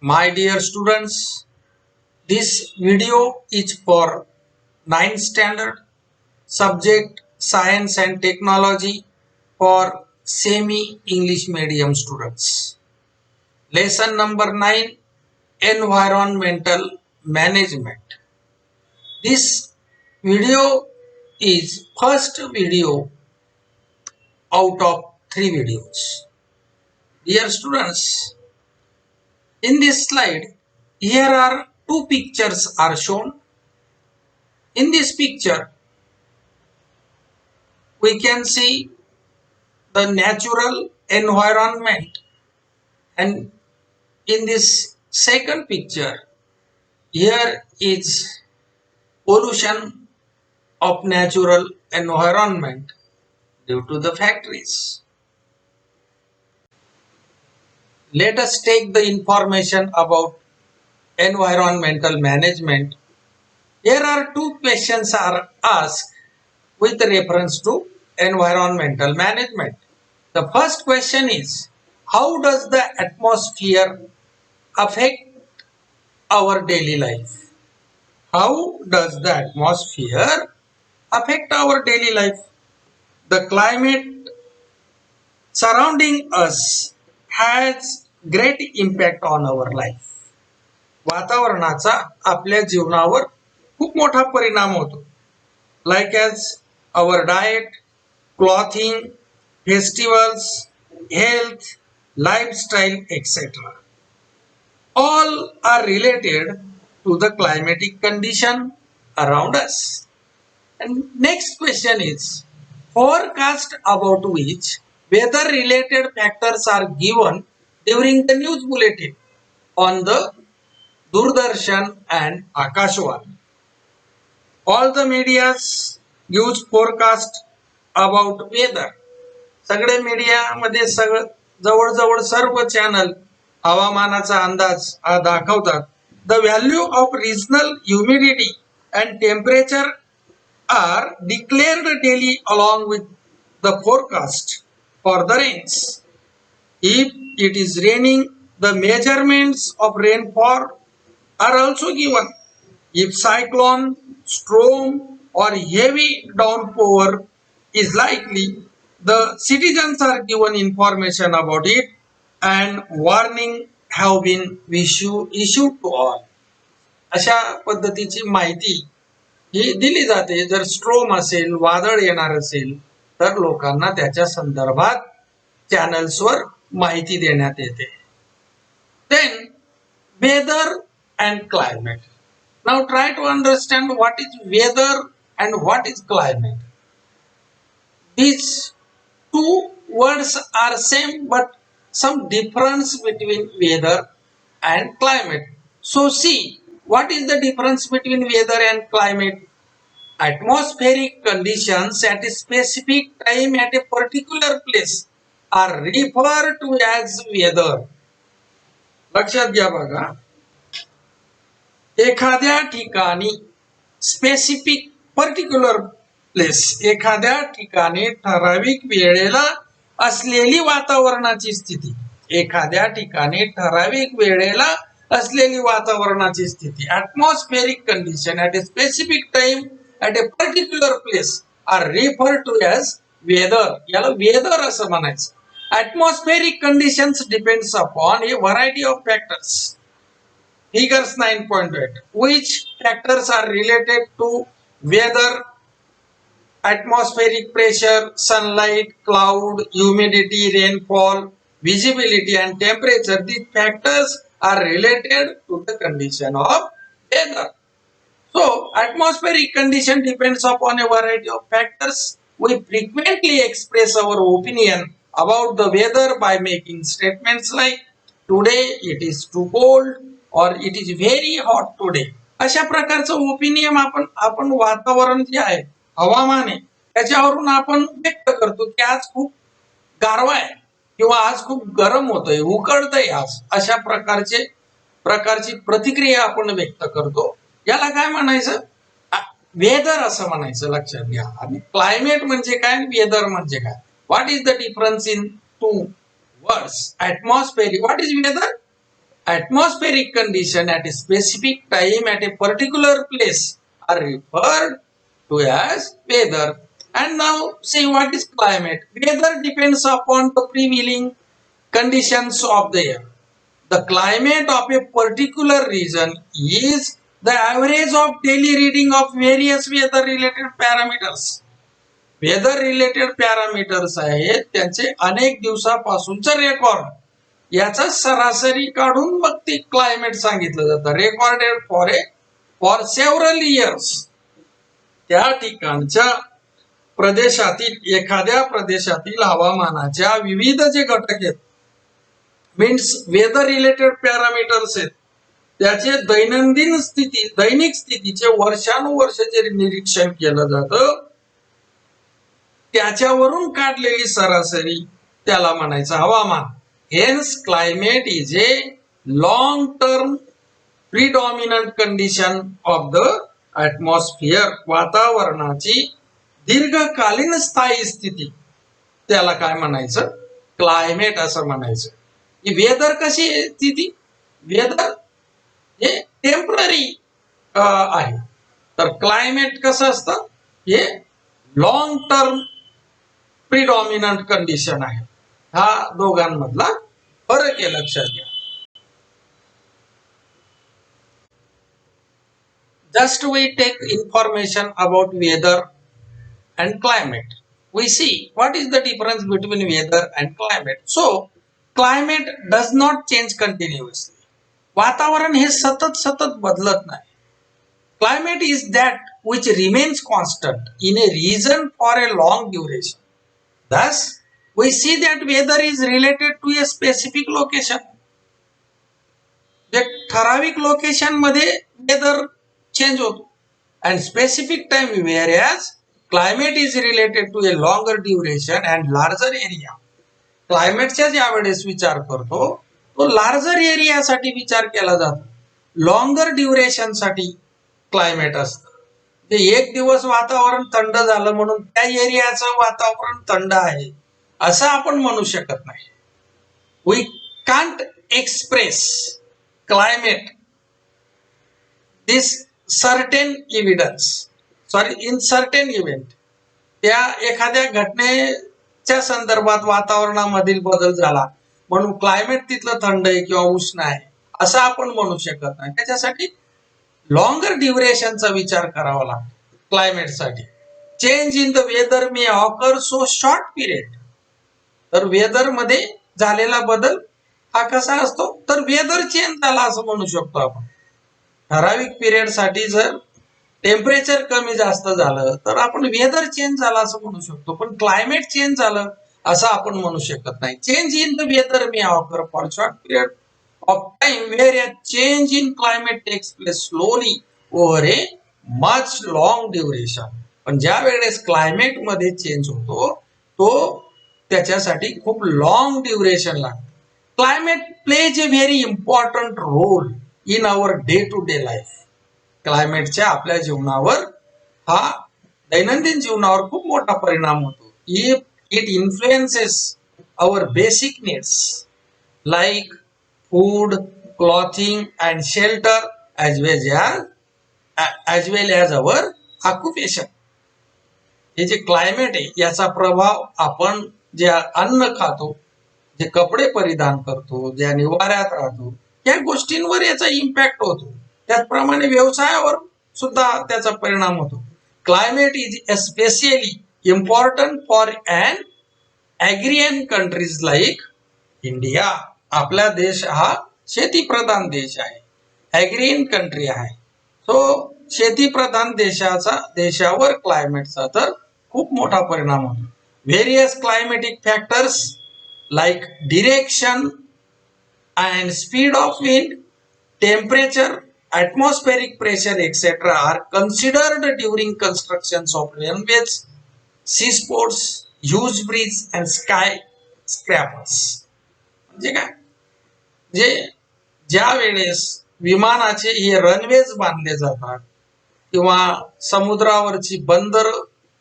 My dear students, this video is for 9th standard subject Science and Technology for semi-English medium students. Lesson number 9, Environmental Management. This video is first video out of 3 videos. Dear students, in this slide, here are 2 pictures are shown. In this picture, we can see the natural environment, and in this second picture, here is pollution of natural environment due to the factories. Let us take the information about environmental management. Here are 2 questions are asked with reference to environmental management. The first question is, how does the atmosphere affect our daily life? How does the atmosphere affect our daily life? The climate surrounding us has great impact on our life. वातावरणाचा आपल्या जीवनावर खूप मोठा परिणाम होतो. Like as our diet, clothing, festivals, health, lifestyle, etc. All are related to the climatic condition around us. And next question is, forecast about which weather related factors are given during the news bulletin on the Doordarshan and Akashvani. All the medias use forecast about weather. सगळे media मध्ये जवळजवळ सर्व channel हवामानाचा अंदाज दाखवतात. The value of regional humidity and temperature are declared daily along with the forecast for the rains. If it is raining, the measurements of rainfall are also given. If cyclone, storm or heavy downpour is likely, the citizens are given information about it and warning have been issued to all. अशा पद्धतीची माहिती ही दिली जाते. जर स्ट्रोम असेल, वादळ येणार असेल, तर लोकांना त्याच्या संदर्भात चॅनल्सवर माहिती देण्यात येते. Then weather and climate. Now try to understand what is weather and what is climate. These two words are same but some difference between weather and climate. So see, what is the difference between weather and climate? Atmospheric conditions at a specific time at a particular place are referred to as weather. लक्षात घ्या बघा, एखाद्या ठिकाणी specific particular place, एखाद्या ठिकाणी ठराविक वेळेला असलेली वातावरणाची स्थिती, एखाद्या ठिकाणी ठराविक वेळेला असलेली वातावरणाची स्थिती, atmospheric condition at a specific time at a particular place are referred to as weather. याला वेदर असं म्हणायचं. Atmospheric conditions depends upon a variety of factors. Figures 9.8. Which factors are related to weather? Atmospheric pressure, sunlight, cloud, humidity, rainfall, visibility and temperature. These factors are related to the condition of weather. So, atmospheric condition depends upon a variety of factors. We frequently express our opinion about the weather by making statements like, today it is too cold or it is very hot today. अशा प्रकारचं opinion आपण वातावरण जे आहे, हवामान आहे, त्याच्यावरून आपण व्यक्त करतो की आज खूप गारवा आहे किंवा आज खूप गरम होतंय, उकडतंय आज. अशा प्रकारची प्रतिक्रिया आपण व्यक्त करतो. याला काय म्हणायचं? वेदर असं म्हणायचं. लक्षात घ्या. आणि क्लायमेट म्हणजे काय, वेदर म्हणजे काय? What is the difference in two words? Atmospheric. What is weather? atmospheric condition at a specific time at a particular place are referred to as weather. And now see what is climate. Weather depends upon the prevailing conditions of the year. The climate of a particular region is the average of daily reading of various weather related parameters. Weather related parameters आहेत त्यांचे अनेक दिवसापासूनचं record याचा सरासरी काढून मग ते climate सांगितलं जातं. Recorded for several years. त्या ठिकाणच्या प्रदेशातील एखाद्या प्रदेशातील हवामानाच्या विविध जे घटक आहेत मीन्स वेदर रिलेटेड पॅरामीटर्स आहेत त्याचे दैनिक स्थितीचे वर्षानुवर्ष जे निरीक्षण केलं जातं त्याच्यावरून काढलेली सरासरी त्याला म्हणायचं हवामान. Hence climate is a long term predominant condition of the atmosphere. वातावरणाची दीर्घकालीन स्थायी स्थिती त्याला काय म्हणायचं क्लायमेट असं म्हणायचं. ही वेदर कशी आहे स्थिती. वेदर हे टेम्पररी आहे तर क्लायमेट कसं असतं हे लॉंग टर्म प्रिडॉमिनंट कंडिशन आहे. हा दोघांमधला फरक आहे लक्षात घ्या. Just we take information about weather and climate. We see what is the difference between weather and climate. So climate does not change continuously. वातावरण हे सतत बदलत नाही. Climate is that which remains constant in a region for a long duration. Thus, we see that weather is related to a specific location. जे ठराविक location मध्ये weather change होतो and specific time, whereas climate is related to a longer duration and larger area. क्लायमेटच्या ज्या वेळेस विचार करतो तो larger एरियासाठी विचार केला जातो. लॉंगर ड्युरेशन साठी क्लायमेट असतं. एक दिवस वातावरण थंड झालं म्हणून त्या एरियाचं वातावरण थंड आहे असं आपण म्हणू शकत नाही. We can't express climate this certain in certain event. त्या एखाद्या घटनेच्या संदर्भात वातावरणामधील बदल झाला म्हणून क्लायमेट तिथलं थंड आहे किंवा उष्ण आहे असं आपण म्हणू शकत नाही. त्याच्यासाठी लॉंगर ड्युरेशनचा विचार करावा लागतो क्लायमेटसाठी. Change in the weather may occur so short period. तर वेदर मध्ये झालेला बदल हा कसा असतो तर वेदर चेंज झाला असं म्हणू शकतो आपण. ठराविक पिरियड साठी जर टेम्परेचर कमी जास्त झालं तर आपण वेदर चेंज झाला असं म्हणू शकतो पण क्लायमेट चेंज झालं असं आपण म्हणू शकत नाही. Change in the weather may occur for short period of time where a change in climate takes place slowly over a much long duration. पण ज्या वेळेस क्लायमेट मध्ये चेंज होतो तो त्याच्यासाठी खूप लॉंग ड्युरेशन लागतं. Climate plays a very important role in our day to day life. क्लायमेटच्या आपल्या जीवनावर हा दैनंदिन जीवनावर खूप मोठा परिणाम होतो. It influences our basic needs like food, clothing and shelter as well as our occupation. हे जे क्लायमेट आहे याचा प्रभाव आपण जे अन्न खातो, जे कपडे परिधान करतो, ज्या निवाऱ्यात राहतो या गोष्टींवर याचा इम्पॅक्ट होतो. त्याचप्रमाणे व्यवसायावर सुद्धा त्याचा परिणाम होतो. Climate is especially important for an agrarian countries like India. आपला देश हा शेतीप्रधान देश आहे. ॲग्रियन कंट्री आहे. तो शेतीप्रधान देशावर क्लायमेटचा तर खूप मोठा परिणाम होतो. Various climatic factors like direction and speed of wind, temperature, atmospheric pressure etc. are considered during constructions of railways, seaports, huge bridges and skyscrapers. म्हणजे काय जे ज्या वेळेस विमानाचे हे रनवेज बांधले जातात किंवा समुद्रावरची बंदर,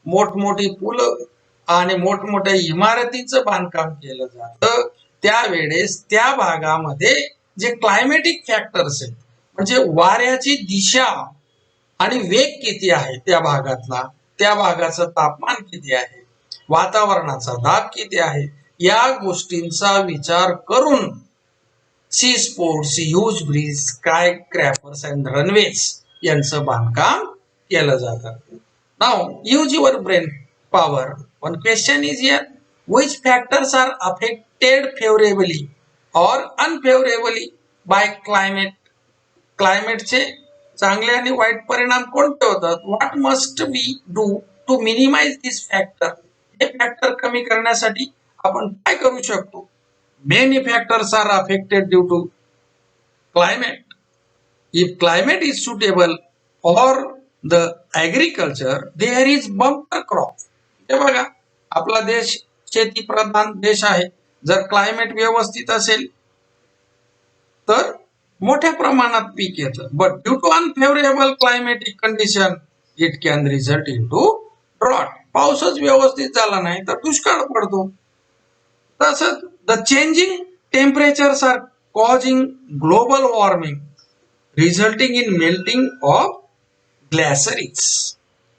मोठमोठी पुलं आणि मोठमोठ्या इमारतींचं बांधकाम केलं जातं त्यावेळेस त्या भागामध्ये जे क्लायमॅटिक फॅक्टर्स आहेत, म्हणजे वाऱ्याची दिशा आणि वेग किती आहे त्या भागातला, त्या भागाचं तापमान किती आहे, वातावरणाचा दाब किती आहे, या गोष्टींचा विचार करून seaports, huge bridge, skyscrapers and runways यांचं बांधकाम केलं जातं. नाव use your brain power. One question is here, which factors are affected favorably or unfavorably by climate? क्लायमेटचे चांगले आणि वाईट परिणाम कोणते होतात? What must we do to minimise this factor? हे फॅक्टर कमी करण्यासाठी आपण काय करू शकतो? Many factors are affected due to climate. If climate is suitable for the agriculture there is bumper crop. हे बघा, आपला देश शेती प्रधान देश आहे. जर क्लायमेट व्यवस्थित असेल तर मोठ्या प्रमाणात पीक येतं. But due to unfavourable climatic condition it can result in to drought. पाऊसच व्यवस्थित झाला नाही तर दुष्काळ पडतो. तसंच the changing temperatures are causing global warming resulting in melting of glaciers.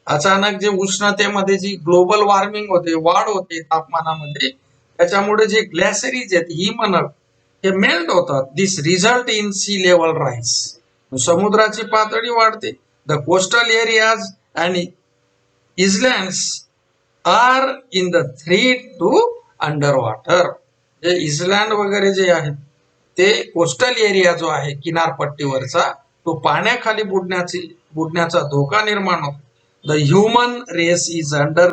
अचानक जे उष्णतेमध्ये जी ग्लोबल वॉर्मिंग होते, वाढ होते तापमानामध्ये, त्याच्यामुळे जे ग्लॅसरीज आहेत, हिमनग, हे मेल्ट होतात. This result in sea level rise. समुद्राची पातळी वाढते. The coastal areas and islands are in the threat to under water. जे इस्लँड वगैरे जे आहेत ते कोस्टल एरिया जो आहे किनारपट्टीवरचा, तो पाण्याखाली बुडण्याचा धोका निर्माण होतो. The human race is under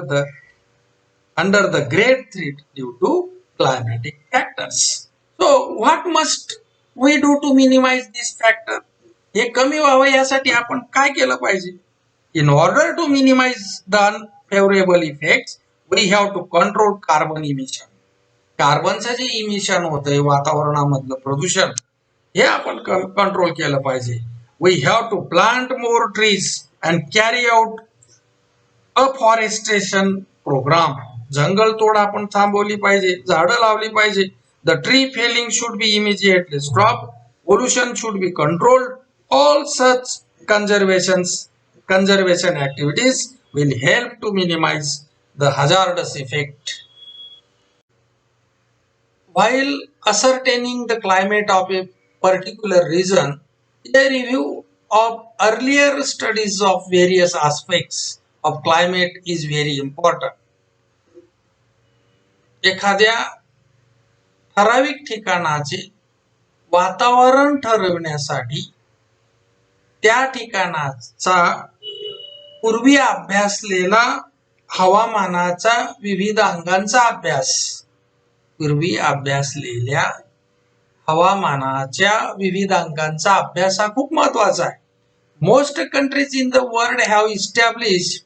the great threat due to climatic factors. So what must we do to minimize this factor? हे कमी व्हावं यासाठी आपण काय केलं पाहिजे? In order to minimize the unfavorable effects, we have to control carbon emission. कार्बनचं जे emission होतंय, वातावरणामधलं प्रदूषण, हे आपण कंट्रोल केलं पाहिजे. We have to plant more trees and carry out afforestation programme. जंगल तोड आपण थांबवली पाहिजे, झाडं लावली पाहिजे. The tree felling should be immediately stop. Pollution should be controlled. All such conservation activities will help to minimize the hazardous effect. While ascertaining the climate of a particular region, a review of earlier studies of various aspects of climate is very important. एखाद्या ठराविक ठिकाणाचे वातावरण ठरवण्यासाठी त्या ठिकाणाचा पूर्वी अभ्यासलेला हवामानाचा विविध अंगांचा अभ्यास, पूर्वी अभ्यासलेल्या हवामानाच्या विविध अंगांचा अभ्यास हा खूप महत्वाचा आहे. Most countries in the world have established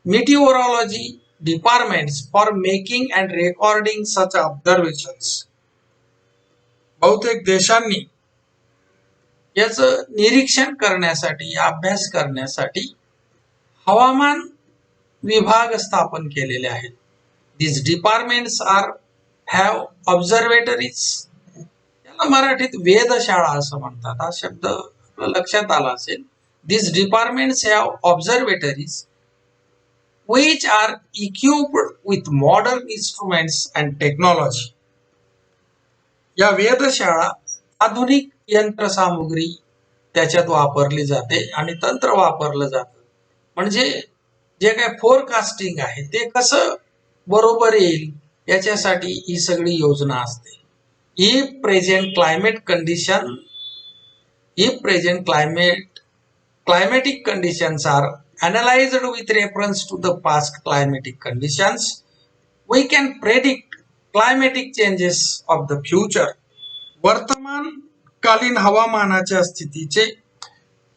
meteorology departments for making and recording such observations. बहुतेक देशांनी याचं निरीक्षण करण्यासाठी, अभ्यास करण्यासाठी हवामान विभाग स्थापन केलेले आहेत. These departments have observatories. त्याला मराठीत वेधशाळा असं म्हणतात. हा शब्द लक्षात आला असेल. These departments have observatories which are equipped with modern instruments and technology. या वेधशाळा आधुनिक यंत्रसामुग्री त्याच्यात वापरली जाते आणि तंत्र वापरलं जातं. म्हणजे जे काय फोरकास्टिंग आहे ते कसं बरोबर येईल याच्यासाठी ही सगळी योजना असते. If present climatic conditions are analyzed with reference to the past climatic conditions, we can predict climatic changes of the future. वर्तमान कालीन हवामानाच्या स्थितीचे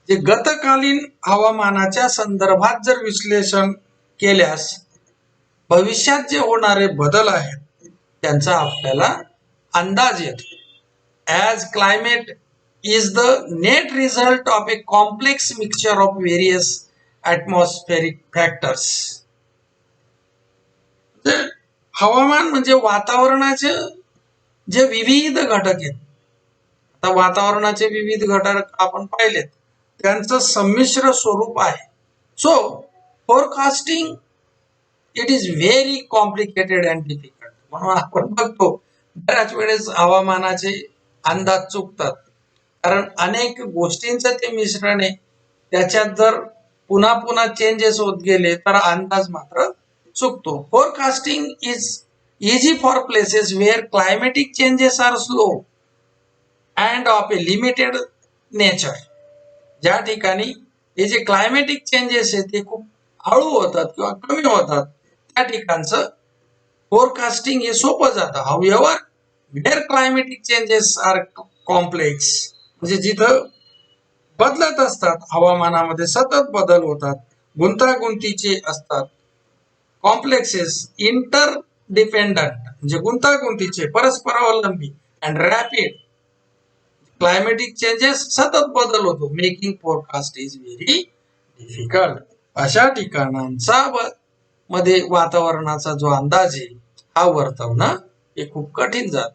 जे गतकालीन हवामानाच्या संदर्भात जर विश्लेषण केल्यास भविष्यात जे होणारे बदल आहेत त्यांचा आपल्याला अंदाज येतो. As climate is the net result of a complex mixture of various atmospheric factors. हवामान म्हणजे वातावरणाचे जे विविध घटक आहेत. आता वातावरणाचे विविध घटक आपण पाहिलेत, त्यांचं संमिश्र स्वरूप आहे. So forecasting it is very complicated and difficult. म्हणून आपण बघतो बऱ्याच वेळेस हवामानाचे अंदाज चुकतात, कारण अनेक गोष्टींचं ते मिश्रण आहे. त्याच्यात जर पुन्हा पुन्हा चेंजेस होत गेले तर अंदाज मात्र चुकतो. Forecasting is easy for places where climatic changes are slow and of a limited nature. ज्या ठिकाणी हे जे क्लायमेटिक चेंजेस आहेत ते खूप हळू होतात किंवा कमी होतात, त्या ठिकाणचं फोरकास्टिंग हे सोपं जातं. However where climatic changes are complex, म्हणजे जिथं बदलत असतात, हवामानामध्ये सतत बदल होतात, गुंतागुंतीचे असतात, कॉम्प्लेक्सेस, इंटर डिपेंडंट म्हणजे गुंतागुंतीचे, परस्परावलंबी, अँड रॅपिड क्लायमेटिक चेंजेस, सतत बदल होतो, making forecast is very difficult. अशा ठिकाणांचा मध्ये वातावरणाचा जो अंदाज आहे हा वर्तवणं हे खूप कठीण जात.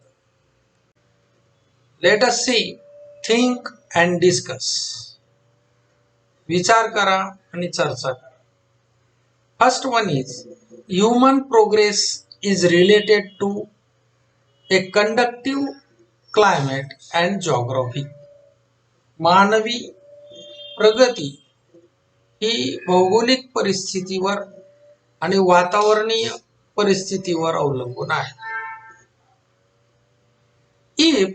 Let us see, think and discuss. विचार करा आणि चर्चा करा. First one is human progress is related to a conductive climate and geography. मानवी प्रगती ही भौगोलिक परिस्थितीवर आणि वातावरणीय परिस्थितीवर अवलंबून आहे. If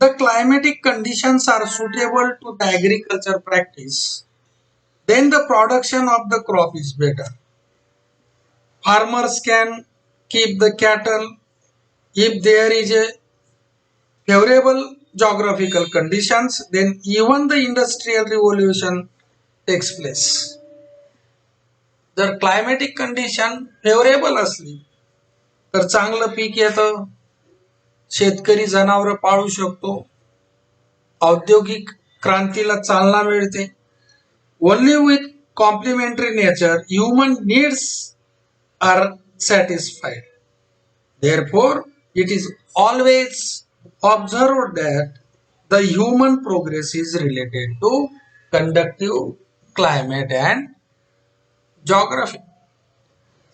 the climatic conditions are suitable to the agriculture practice, then the production of the crop is better. Farmers can keep the cattle if there is a favorable geographical conditions, then even the industrial revolution takes place. जर climatic condition favourable असली तर चांगलं पीक येतं, शेतकरी जनावर पाळू शकतो, औद्योगिक क्रांतीला चालना मिळते. Only with complementary nature human needs are satisfied. Therefore, it is always observed that the human progress is related to conductive climate and geography.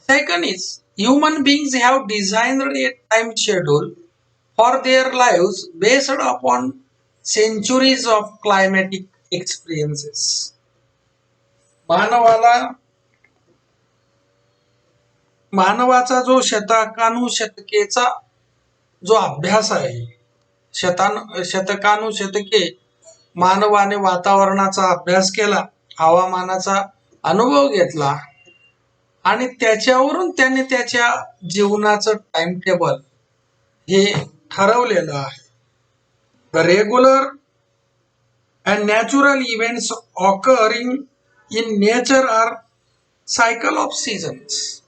Second is, human beings have designed a time schedule for their lives based upon centuries of climatic experiences. मानवाचा जो शतकानुशतकेचा जो अभ्यास आहे, शतकानुशतके मानवाने वातावरणाचा अभ्यास केला, हवामानाचा अनुभव घेतला आणि त्याच्यावरून त्याने त्याच्या जीवनाचं टाइम टेबल हे ठरवलेलं आहे. The regular and natural events occurring in nature are cycle of seasons.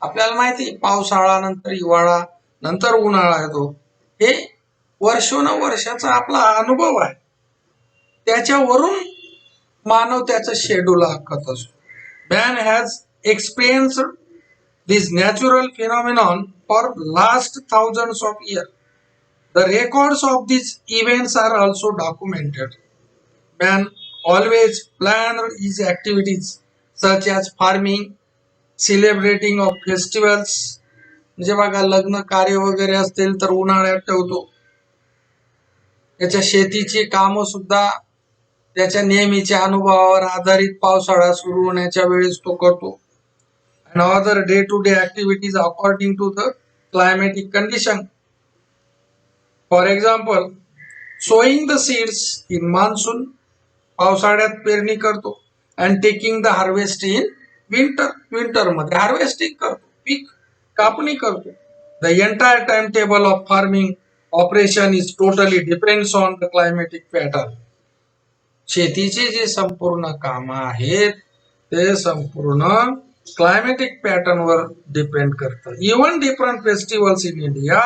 आपल्याला माहिती, पावसाळा नंतर हिवाळा नंतर उन्हाळा येतो. हे वर्षाचा आपला अनुभव आहे, त्याच्यावरून मानव त्याचं शेड्यूल आखत असतो. Man has experienced this natural phenomenon for last thousands of years. The records of these events are also documented. Man always planned his activities such as farming, celebrating of festivals. म्हणजे बघा, लग्न कार्य वगैरे असतील तर उन्हाळ्यात ठेवतो. त्याच्या शेतीची कामं सुद्धा त्याच्या नेहमीच्या अनुभवावर आधारित पावसाळा सुरू होण्याच्या वेळेस तो करतो. and other day-to-day activities according to the climatic condition. For example, sowing the seeds in monsoon, पावसाळ्यात पेरणी करतो, and taking the harvest in winter मध्ये हार्वेस्टिंग करतो, पीक कापणी करतो. The entire timetable of farming operation is totally depends on the climatic pattern. शेतीचे जे संपूर्ण काम आहेत ते संपूर्ण क्लायमेटिक पॅटर्न वर डिपेंड करतात. Even different festivals in India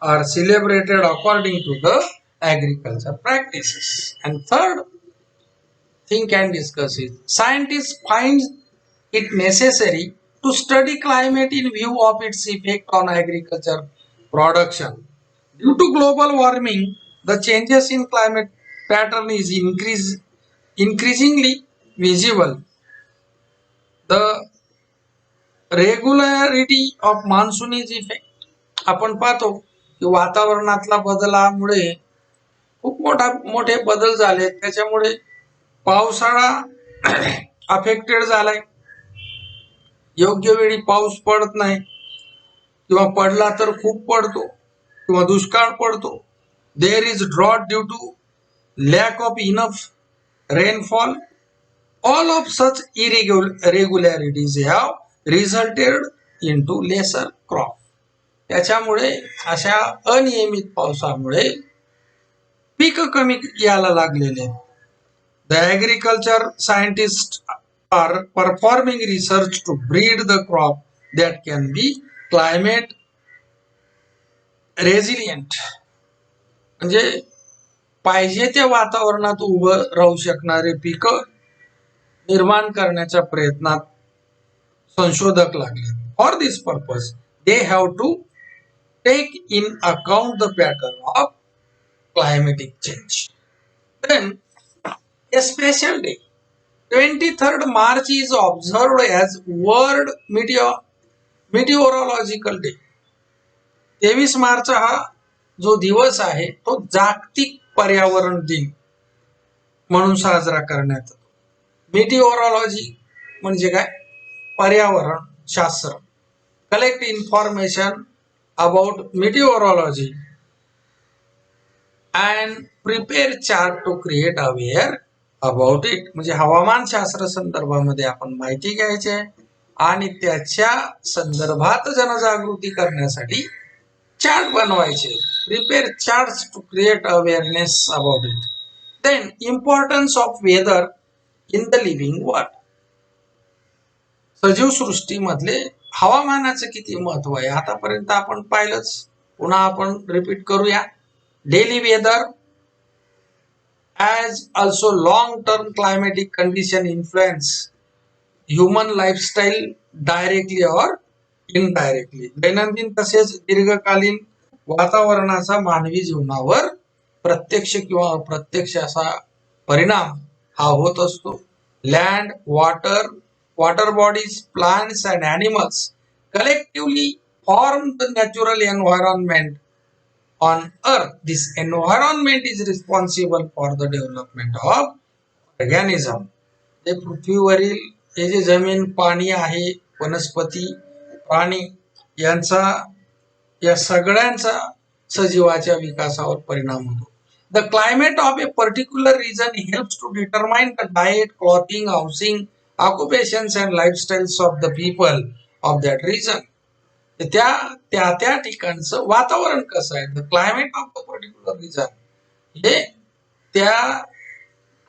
are celebrated according to the agriculture practices. And third, think and discuss it. Scientists find it necessary to study climate in view of its effect on agriculture production. Due to global warming, the changes in climate pattern is increasingly visible. The regularity of monsoon is effect. आपण पाहतो की वातावरणातल्या बदलामुळे खूप मोठे बदल झाले, त्याच्यामुळे पावसाळा अफेक्टेड झालाय. योग्य वेळी पाऊस पडत नाही किंवा पडला तर खूप पडतो किंवा दुष्काळ पडतो. There is drought due to lack of enough rainfall. All of such irregularities have resulted into lesser crop. त्याच्यामुळे अशा अनियमित पावसामुळे पीक कमी यायला लागलेले. The agriculture scientist are performing research to breed the crop that can be climate resilient. म्हणजे पाहिजे त्या वातावरणात उभं राहू शकणारे पीक निर्माण करण्याच्या प्रयत्नात संशोधक लागले. For this purpose they have to take in account the pattern of climatic change. Then a special day, 23rd March is observed as World Meteorological Day. 23 March हा जो दिवस आहे तो जागतिक पर्यावरण दिन म्हणून साजरा करण्यात येतो. मेटिओरॉलॉजी म्हणजे काय? पर्यावरण शास्त्र. Collect information about meteorology and prepare chart to create aware about it. म्हणजे हवामान शास्त्र संदर्भामध्ये आपण माहिती घ्यायची आहे आणि त्याच्या संदर्भात जनजागृती करण्यासाठी चार्ट बनवायचे. Prepare charts to create awareness about it. Then importance of weather in the living world. सजीव सृष्टीमधले हवामानाचं किती महत्व आहे आतापर्यंत आपण पाहिलंच, पुन्हा आपण रिपीट करूया. Daily weather as also long-term climatic condition influence human lifestyle directly or indirectly. दैनंदिन तसेच दीर्घकालीन वातावरणाचा मानवी जीवनावर प्रत्यक्ष किंवा अप्रत्यक्ष असा परिणाम हा होत असतो. Land, water bodies, plants and animals collectively form the natural environment on earth. This environment is responsible for the development of organism. हे पृथ्वीवरील हे जे जमीन, पाणी आहे, वनस्पती, प्राणी यांचा या सगळ्यांचा सजीवाच्या विकासावर परिणाम होतो. The climate of a particular region helps to determine the diet, clothing, housing, occupations and lifestyles of the people of that region. त्या ठिकाणचं वातावरण कसं आहे, the climate of the particular region, हे त्या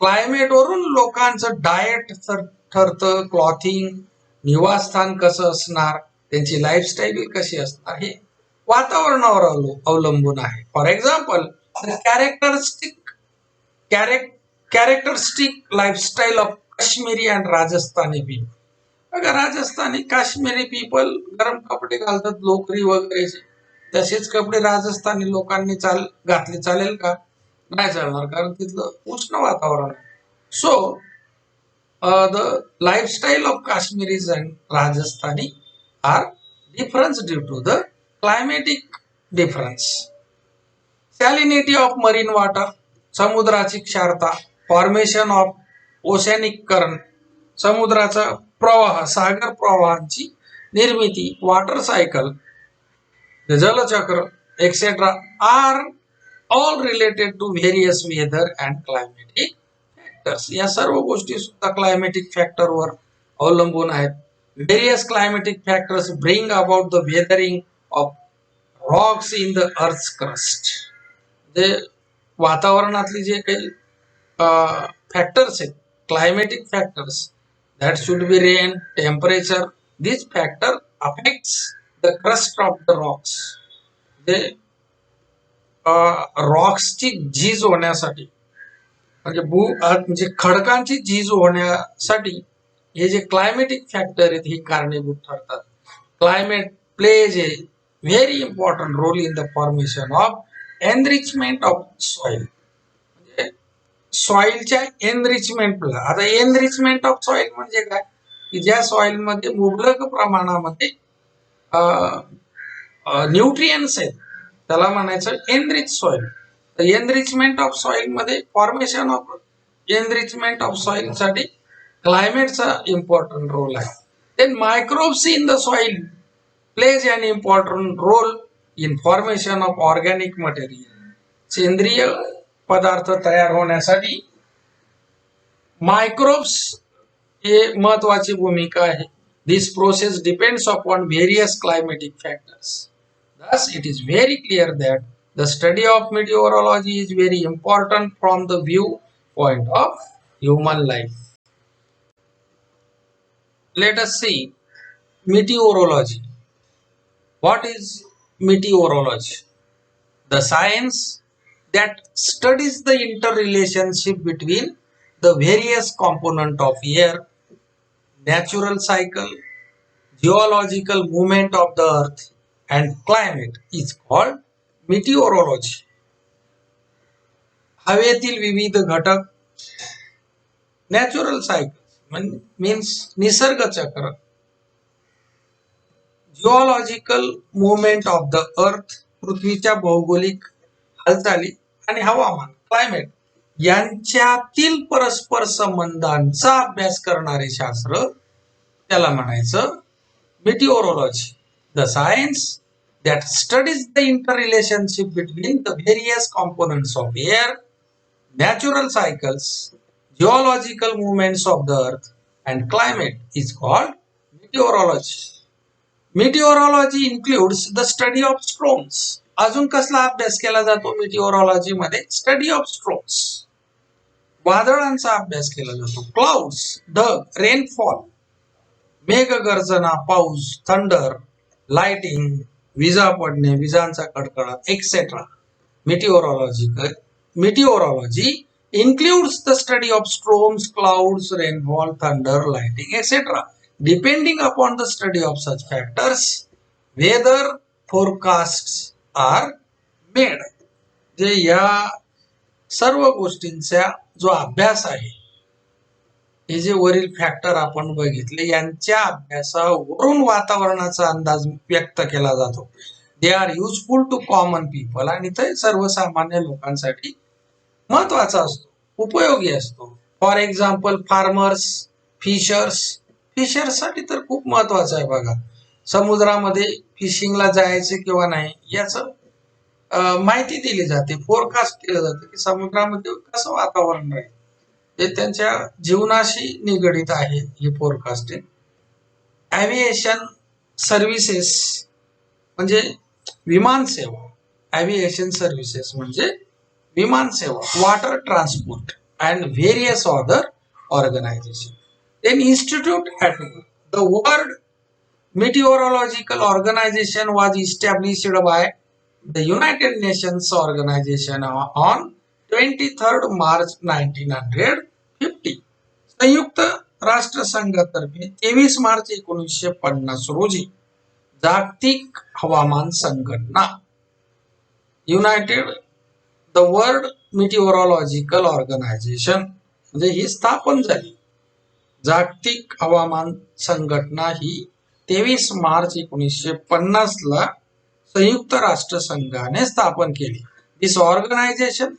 क्लायमेट वरून लोकांचं डाएट ठरतं, क्लॉथिंग, निवासस्थान कसं असणार, त्यांची लाईफस्टाईल कशी असणार, हे वातावरणावर अवलंबून आहे. For example characteristic lifestyle of Kashmiri and Rajasthani people. बघा, राजस्थानी काश्मीरी पीपल गरम कपडे घालतात, लोकरी वगैरे. तसेच कपडे राजस्थानी लोकांनी घातले चालेल का? नाही चालणार, कारण तिथलं उष्ण वातावरण आहे. So the lifestyle of Kashmiris and Rajasthani are difference due to the climatic difference. Salinity of marine water, समुद्राची क्षारता. फॉर्मेशन ऑफ ओशॅनिक करंट, समुद्राचा प्रवाह, सागर प्रवाहांची निर्मिती. वॉटर सायकल, जलचक्र etcetera are all related to various weather and climatic factors. या सर्व गोष्टी सुद्धा क्लायमेटिक फॅक्टरवर अवलंबून आहेत. Various climatic factors bring about the weathering of rocks in the earth crust. जे वातावरणातली जे काही फॅक्टर्स आहेत, climatic factors, that should be rain, temperature. This factor affects the crust of the rocks. The rocks ची झीज होण्यासाठी, म्हणजे खडकांची झीज होण्यासाठी हे जे क्लायमेटिक फॅक्टर आहेत ही कारणीभूत ठरतात. Climate plays a very important role in the formation of enrichment of soil, म्हणजे सॉइलच्या एनरिचमेंटला. आता एनरिचमेंट ऑफ सॉइल म्हणजे काय, की ज्या सॉइल मध्ये मुबलक प्रमाणामध्ये न्यूट्रियन्स आहेत त्याला म्हणायचं एनरिच सॉइल. तर एनरिचमेंट ऑफ सॉइल मध्ये formation of enrichment of soil साठी क्लायमेटचा इम्पॉर्टंट रोल आहे. Then microbes in the soil plays an important role in formation of organic material. सेंद्रिय पदार्थ तयार होण्यासाठी मायक्रोब्स हे महत्वाची भूमिका आहे. This process depends upon various climatic factors. Thus, it is very clear that the study of meteorology is very important from the viewpoint of human life. Let us see meteorology. What is meteorology? The science that studies the interrelationship between the various components of air, natural cycle, geological movement of the earth and climate is called meteorology. हवेतील विविध घटक, natural cycle means निसर्ग चक्र, geological movement of the earth पृथ्वीच्या भौगोलिक हालचाली आणि हवामान क्लायमेट यांच्यातील परस्पर संबंधांचा अभ्यास करणारे शास्त्र त्याला म्हणायचं meteorology. The science that studies the interrelationship between the various components of air, natural cycles, geological movements of the earth and climate is called meteorology. Meteorology includes the study of storms. अजून कसला अभ्यास केला जातो meteorology मध्ये? Study of storms, वादळांचा अभ्यास केला जातो. Clouds, ढग, रेनफॉल, मेघगर्जना, पाऊस, थंडर, लाइटिंग, विजा पडणे, विजांचा कडकडाट etcetera. Meteorology includes the study of storms, clouds, rainfall, thunder, lighting, etc. Depending upon the study of such factors, weather forecasts are made. जे या सर्व गोष्टींचा जो अभ्यास आहे, हे जे वरील फॅक्टर आपण बघितले यांच्या अभ्यासावरून वातावरणाचा अंदाज व्यक्त केला जातो. They are useful to common people, आणि ते सर्वसामान्य लोकांसाठी महत्वाचा असतो, उपयोगी असतो. फॉर एक्झाम्पल फार्मर्स, फिशर्स साठी तर खूप महत्वाचं आहे. बघा, समुद्रामध्ये फिशिंगला जायचे किंवा नाही याच माहिती दिली जाते, फोरकास्ट केलं जातं की समुद्रामध्ये कसं वातावरण राहील. ते त्यांच्या जीवनाशी निगडित आहे हे फोरकास्टिंग. एव्हिएशन सर्व्हिसेस म्हणजे विमान सेवा, एव्हिएशन सर्व्हिसेस म्हणजे विमान सेवा, water transport and various other organization. Then institute at the world meteorological organization was established by the United Nations Organization on 23rd March 1950. संयुक्त राष्ट्र संघातर्फे 23 मार्च 1950 रोजी जागतिक हवामान संघटना युनायटेड द वर्ल्ड मेटिओरॉलॉजिकल ऑर्गनायझेशन म्हणजे ही स्थापन झाली. जागतिक हवामान संघटना ही 23 मार्च 1950 ला संयुक्त राष्ट्र संघाने स्थापन केली. This organisation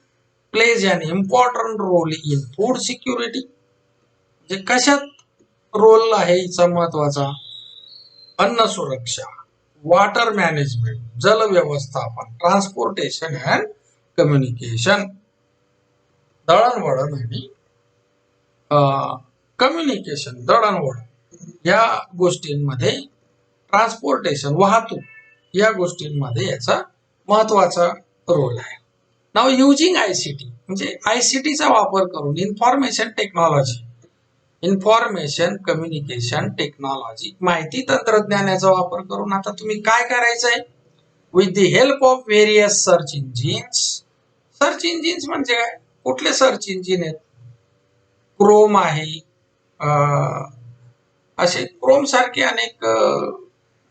plays an important role in food security. म्हणजे कशात रोल आहे हिचा महत्वाचा? अन्न सुरक्षा, वॉटर मॅनेजमेंट, जल व्यवस्थापन, ट्रान्सपोर्टेशन अँड कम्युनिकेशन, दळणवळण आणि कम्युनिकेशन, दळणवळण या गोष्टींमध्ये, ट्रान्सपोर्टेशन, वाहतूक या गोष्टींमध्ये याचा महत्वाचा रोल आहे. नाव युजिंग आयसीटी म्हणजे आयसीटीचा वापर करून information technology, information communication technology, माहिती तंत्रज्ञानाचा वापर करून आता तुम्ही काय करायचंय? With the help of various search engines. Search engines म्हणजे काय? कुठले सर्च इंजिन आहेत? क्रोम आहे, असे क्रोम सारखे अनेक,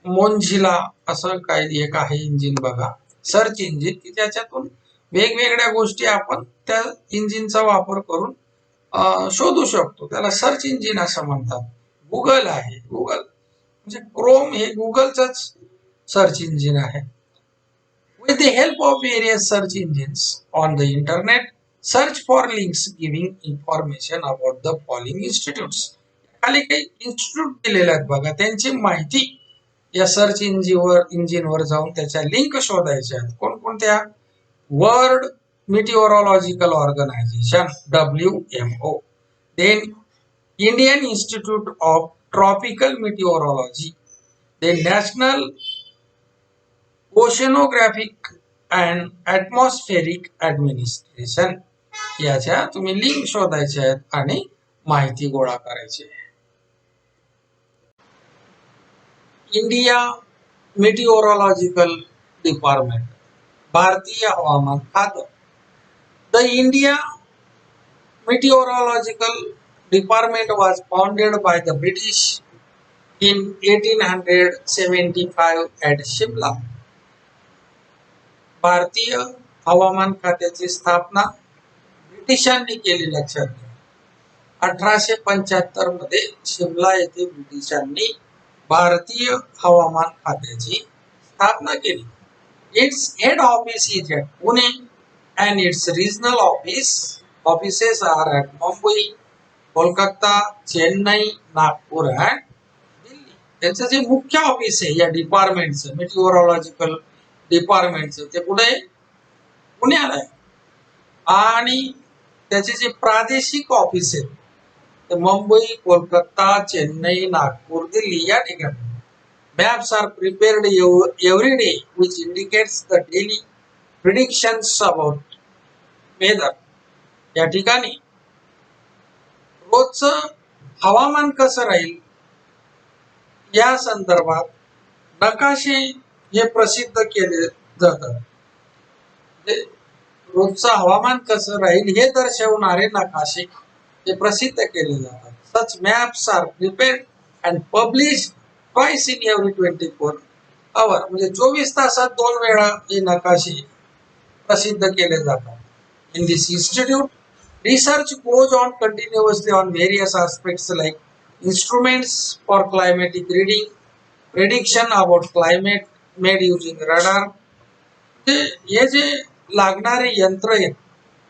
मोंझिला असं काही एक आहे इंजिन बघा, सर्च इंजिन की ज्याच्यातून वेगवेगळ्या गोष्टी आपण त्या इंजिनचा वापर करून शोधू शकतो. त्याला सर्च इंजिन असं म्हणतात. गुगल आहे, गुगल म्हणजे क्रोम हे गुगलचंच सर्च इंजिन आहे. With the help of various search engines on the internet, search for links giving information about the following institutes. खाली काही इन्स्टिट्यूट दिलेले आहेत बघा, त्यांची माहिती या सर्च इंजिनवर जाऊन त्याच्या लिंक शोधायच्या आहेत. कोणकोणत्या? World meteorological organisation WMO, then Indian institute of tropical meteorology, then national oceanographic and atmospheric administration. याच्या तुम्ही लिंक शोधायच्या आहेत आणि माहिती गोळा करायची आहे. इंडिया मिटिओरॉलॉजिकल डिपार्टमेंट, भारतीय हवामान खातं. The India meteorological department was founded by the British in 1875 at Shimla. भारतीय हवामान खात्याची स्थापना ब्रिटिशांनी केली. लक्षात घ्या, 1875 मध्ये शिमला येथे ब्रिटिशांनी भारतीय हवामान खात्याची स्थापना केली. Its head office is at Pune and its regional offices are at Mumbai, Kolkata, Chennai, Nagpur and Delhi. त्यांचं जे मुख्य ऑफिस आहे या डिपार्टमेंटचं, मेटिओरॉलॉजिकल डिपार्टमेंटचं, ते कुठे आहे? पुण्याला आहे. आणि त्याचे जे प्रादेशिक ऑफिस आहेत ते मुंबई, कोलकाता, चेन्नई, नागपूर, दिल्ली या ठिकाणी. Maps are prepared every day which indicates the daily predictions about weather. या ठिकाणी रोजचं हवामान कसं राहील या संदर्भात नकाशे हे प्रसिद्ध केले जातात. रोजचं हवामान कसं राहील हे दर्शवणारे नकाशे हे प्रसिद्ध केले जातात. Such maps are prepared and published twice in every 24 hours. म्हणजे 24 तासात 2 वेळा हे नकाशे प्रसिद्ध केले जातात. In this institute, research goes on continuously on various aspects like instruments for climatic reading, prediction about climate made using radar. हे जे लागणारे यंत्र आहेत,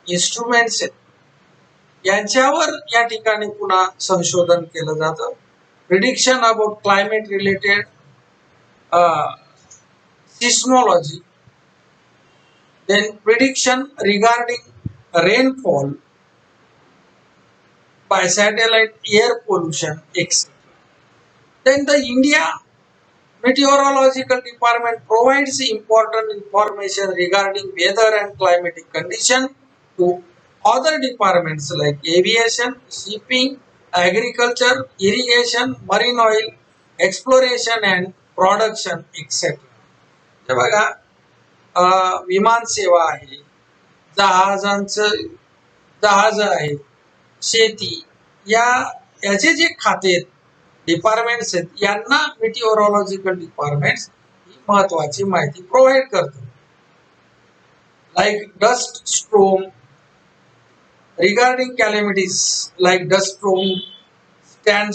इन्स्ट्रुमेंट्स आहेत, यांच्यावर या ठिकाणी पुन्हा संशोधन केलं जातं. Prediction about climate related seismology, then prediction regarding rainfall by satellite, air pollution, etc. Then the India Meteorological Department provides important information regarding weather and climatic condition to other departments like aviation, shipping, agriculture, irrigation, marine oil, exploration and production, etc. हे बघा, विमान सेवा आहे, जहाज आहे, शेती, याचे जे खाते आहेत, डिपार्टमेंट्स आहेत, यांना मेटिओरॉलॉजिकल डिपार्टमेंट्स ही महत्वाची माहिती प्रोव्हाइड करतात. Like dust storm, regarding calamities like dust storm, sand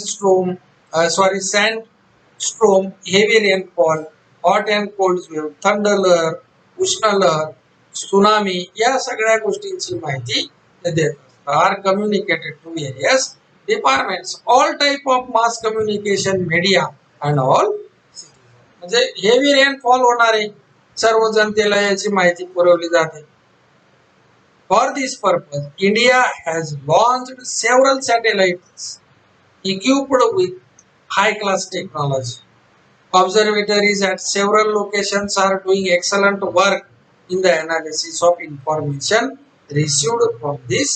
storm, heavy rainfall, hot and cold wave, thunder लहर, उष्ण लहर, सुनामी, या सगळ्या गोष्टींची माहिती ते देत असतात. Are communicated to various departments, all type of mass communication media and all. म्हणजे हेवी रेनफॉल होणारे सर्व जनतेला याची माहिती पुरवली जाते. For this purpose India has launched several satellites equipped with high class technology. Observatories at several locations are doing excellent work in the analysis of information received from this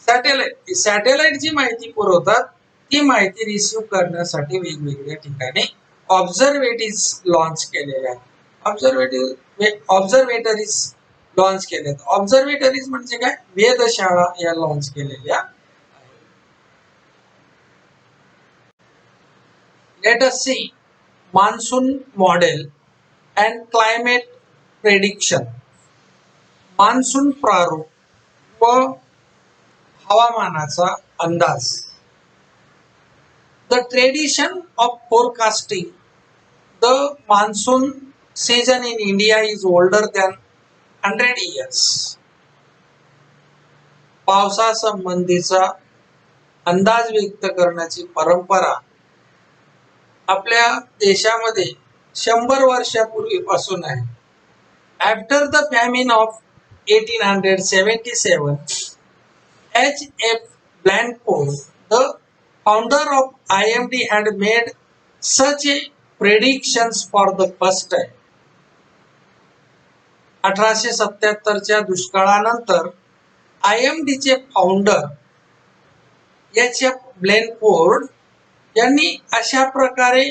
satellite. Satellite जी माहिती पुरवतात ती माहिती receive करण्यासाठी वेगवेगळ्या ठिकाणी observatories launch केलेल्या आहेत. ऑब्झर्वेटरीज लॉन्च केल्या. ऑब्झर्वेटरीज म्हणजे काय? वेधशाळा या लॉन्च केलेल्या. Let us see monsoon model and climate prediction. Monsoon प्रारूप व हवामानाचा अंदाज. The tradition of forecasting the monsoon season in India is older than 100 years. पावसासंबंधीचा अंदाज व्यक्त करण्याची परंपरा आपल्या देशामध्ये 100 वर्षापूर्वीपासून आहे. After the famine of 1877, H.F. Blandford, the founder of IMD, had made such a predictions for the first time. 1877च्या दुष्काळानंतर IMD चे founder H.F. ब्लेनफोर्ड यांनी अशा प्रकारे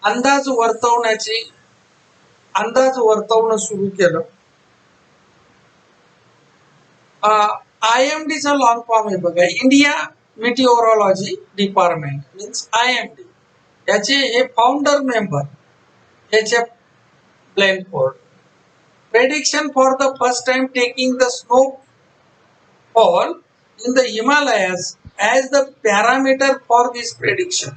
अंदाज वर्तवणं सुरू केलं. IMD चा लॉंग फॉर्म आहे बघा, इंडिया मेटिओरॉलॉजी डिपार्टमेंट मीन्स IMD. याचे हे founder member H.F. ब्लेनफोर्ड. Prediction for the first time taking the snowfall in the Himalayas as the parameter for this prediction.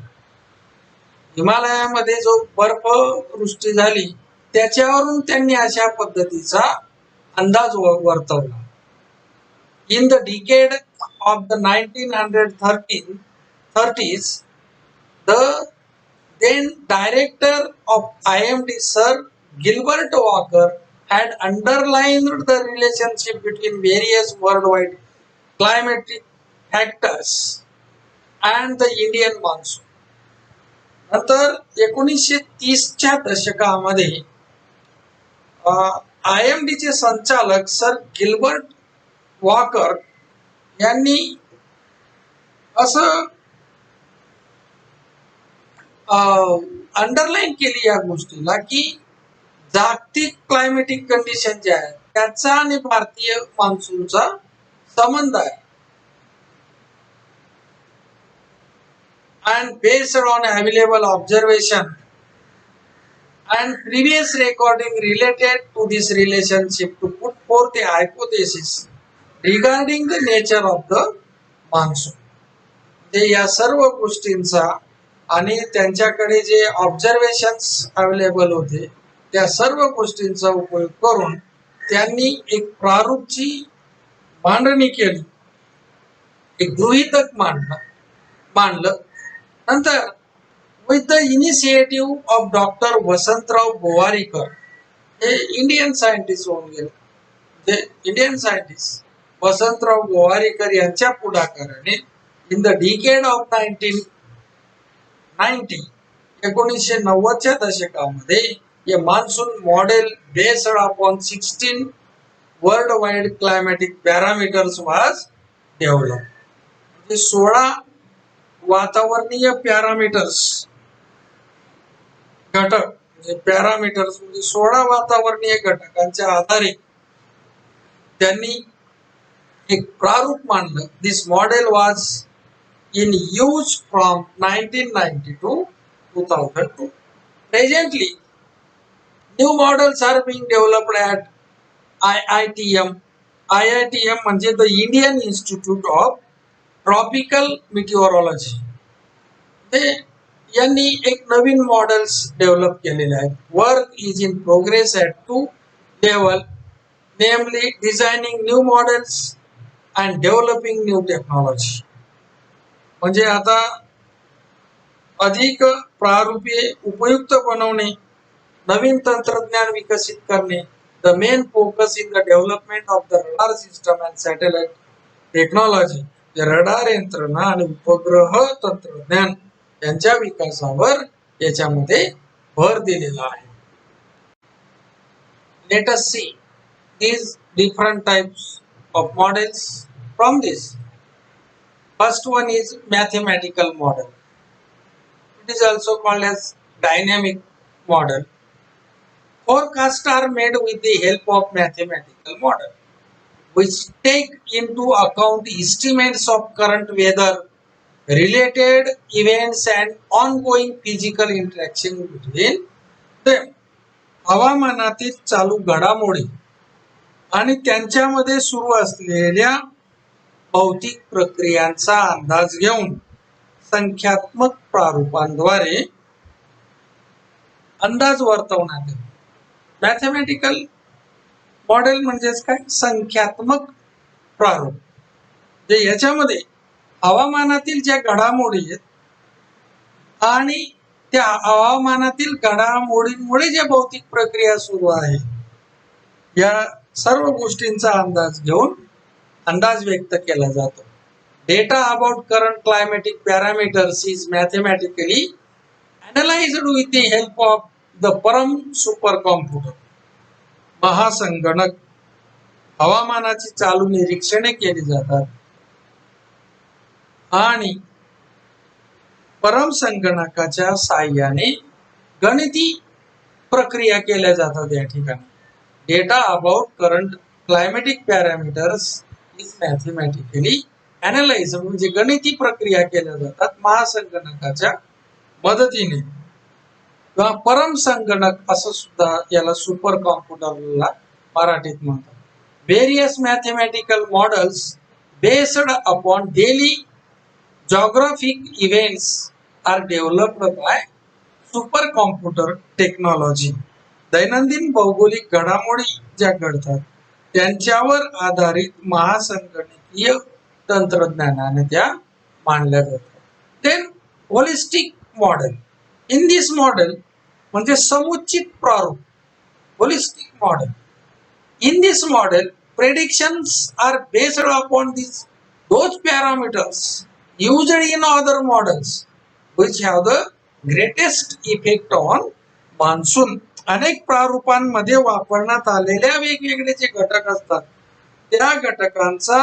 हिमालयामध्ये जो बर्फवृष्टी झाली त्याच्यावरून त्यांनी अशा पद्धतीचा अंदाज वर्तवला. In the decade of the 1930s, the then director of IMD, Sir Gilbert Walker, had underlined the relationship between various worldwide climatic factors and the Indian monsoon. नंतर 1930च्या दशकामध्ये IMD चे संचालक सर गिल्बर्ट वॉकर यांनी असं underline केली या गोष्टीला की जागतिक क्लायमेटिक कंडिशन जे आहे त्याचा आणि भारतीय मान्सूनचा संबंध आहे. And based on available observation and previous recording related to this relationship to put forth a hypothesis regarding the nature of the monsoon. जे या सर्व गोष्टींचा आणि त्यांच्याकडे जे ऑब्झर्वेशन्स अवेलेबल होते त्या सर्व गोष्टींचा उपयोग करून त्यांनी एक प्रारूपची मांडणी केली, एक गृहीतक मांडलं. नंतर with the initiative of doctor Vasantrao Gowariker, हे इंडियन सायंटिस्ट होऊन गेले. जे इंडियन सायंटिस्ट वसंतराव गोवारीकर यांच्या पुढाकाराने इन द डिकेड ऑफ 1990च्या दशकामध्ये हे monsoon model based upon 16 world wide climatic parameters वाज डेव्हलप. 16 वातावरणीय पॅरामीटर्स घटक म्हणजे पॅरामीटर्स म्हणजे 16 वातावरणीय घटकांच्या आधारे त्यांनी एक प्रारूप मांडलं. This model was in use from 1990 to 2002. Presently, new models are being developed at IITM. IITM म्हणजे the Indian institute of tropical meteorology. ते यांनी एक नवीन मॉडेल्स डेव्हलप केलेले आहेत. Work is in progress at 2 level, namely designing new models and developing new technology. म्हणजे आता अधिक प्रारूपी उपयुक्त बनवणे, नवीन तंत्रज्ञान विकसित करणे. The main focus in the development of the radar system and satellite technology. Radar यंत्रणा आणि उपग्रह तंत्रज्ञान यांच्या विकासावर याच्यामध्ये भर दिलेला आहे. Let us see these different types of models from this. First one is mathematical model. It is also called as dynamic model. Forecasts are made with the help of mathematical model, which take into account estimates of current weather, related events and ongoing physical interaction between them. हवामानातील चालू घडामोडी आणि त्यांच्यामध्ये सुरू असलेल्या भौतिक प्रक्रियांचा अंदाज घेऊन संख्यात्मक प्रारूपांद्वारे अंदाज वर्तवण्यात येतो. मॅथमॅटिकल मॉडेल म्हणजेच काय? संख्यात्मक प्रारूप. जे याच्यामध्ये हवामानातील ज्या घडामोडी आहेत आणि त्या हवामानातील घडामोडींमुळे ज्या भौतिक प्रक्रिया सुरू आहे या सर्व गोष्टींचा अंदाज घेऊन अंदाज व्यक्त केला जातो. Data about current climatic parameters is mathematically analysed with the help of the Param super computer. महासंगणक हवामानाची चालू निरीक्षणे केली जातात आणि परम संगणकाच्या साहाय्याने गणिती प्रक्रिया केल्या जातात. या ठिकाणी data about current climatic parameters is mathematically analysed म्हणजे गणिती प्रक्रिया केल्या जातात महासंगणकाच्या मदतीने किंवा परम संगणक असं सुद्धा याला सुपर कॉम्प्युटरला मराठीत म्हणतात. Various mathematical models based upon daily geographic events are developed by super computer technology. दैनंदिन भौगोलिक घडामोडी ज्या घडतात त्यांच्यावर आधारित महासंगणकीय तंत्रज्ञानाने त्या मांडल्या जातात. Then holistic model. In this model म्हणजे समुचित प्रारूप. Holistic model. In this model, predictions are based upon those parameters used in other models which have the greatest effect on monsoon. अनेक प्रारूपांमध्ये वापरण्यात आलेल्या वेगवेगळे जे घटक असतात त्या घटकांचा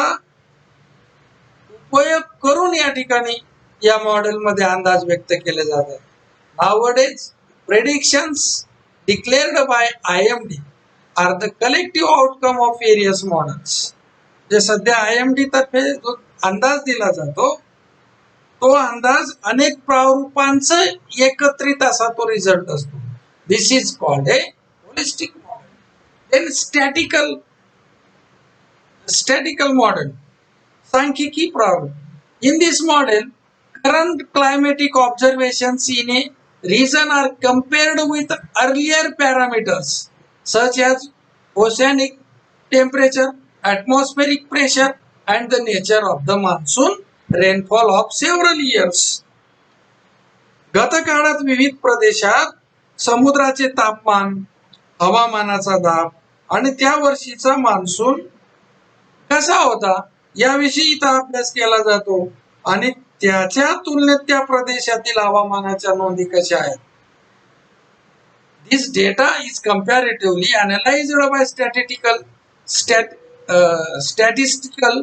उपयोग करून या ठिकाणी या मॉडेलमध्ये अंदाज व्यक्त केले जातात. Nowadays, predictions declared by IMD are the collective outcome of various models. जे सध्या IMD तर्फे जो अंदाज दिला जातो तो अंदाज अनेक प्रारूपांचा एकत्रित असा तो रिझल्ट असतो. This is called a holistic model. Then statical model. सांख्यिकी प्रारूप. In this model current climatic observations in a region are compared with earlier parameters such as oceanic temperature, atmospheric pressure and the nature of the monsoon rainfall of several years. गतकाळात विविध प्रदेशात समुद्राचे तापमान, हवामानाचा दाब आणि त्या वर्षीचा मान्सून कसा होता याविषयी इथं अभ्यास केला जातो आणि त्याच्या तुलनेत त्या प्रदेशातील हवामानाच्या नोंदी कशा आहेत. This data is comparatively analyzed by statistical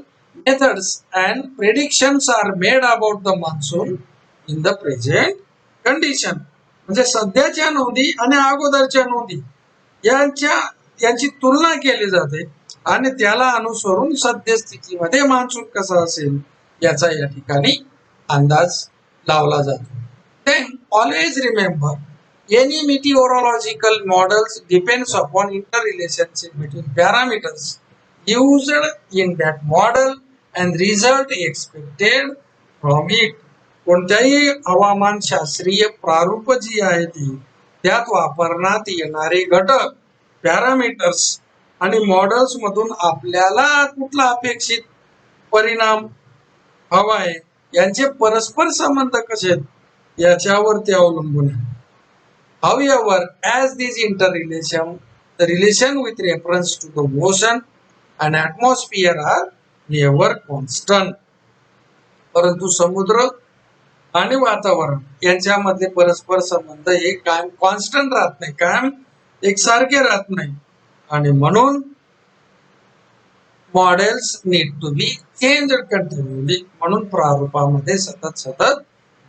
methods and predictions are made about the monsoon in the present condition. म्हणजे सध्याच्या नोंदी आणि अगोदरच्या नोंदी यांची तुलना केली जाते आणि त्याला अनुसरून सद्यस्थितीमध्ये मान्सून कसा असेल याचा या ठिकाणी अंदाज लावला जातो. Then always remember any meteorological models depends upon interrelationship between parameters used in that model and result expected from it. कोणत्याही हवामान शास्त्रीय प्रारूप जी आहे ती त्यात वापरण्यात येणारे घटक पॅरामीटर्स आणि मॉडेल्स मधून आपल्याला कुठला अपेक्षित परिणाम हवा आहे यांचे परस्पर संबंध कसे आहेत याच्यावर ते अवलंबून आहे. However, as these the relation with reference to the ocean and atmosphere are never constant. परंतु समुद्र आणि वातावरण यांच्यामधले परस्पर संबंध हे कायम कॉन्स्टंट राहत नाही, कायम एकसारखे राहत नाही आणि म्हणून models need to be change continually. म्हणून प्रारूपामध्ये सतत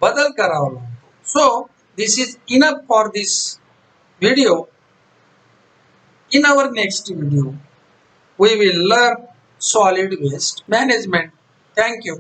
बदल करावा लागतो. So this is enough for this video. In our next video we will learn solid waste management. Thank you.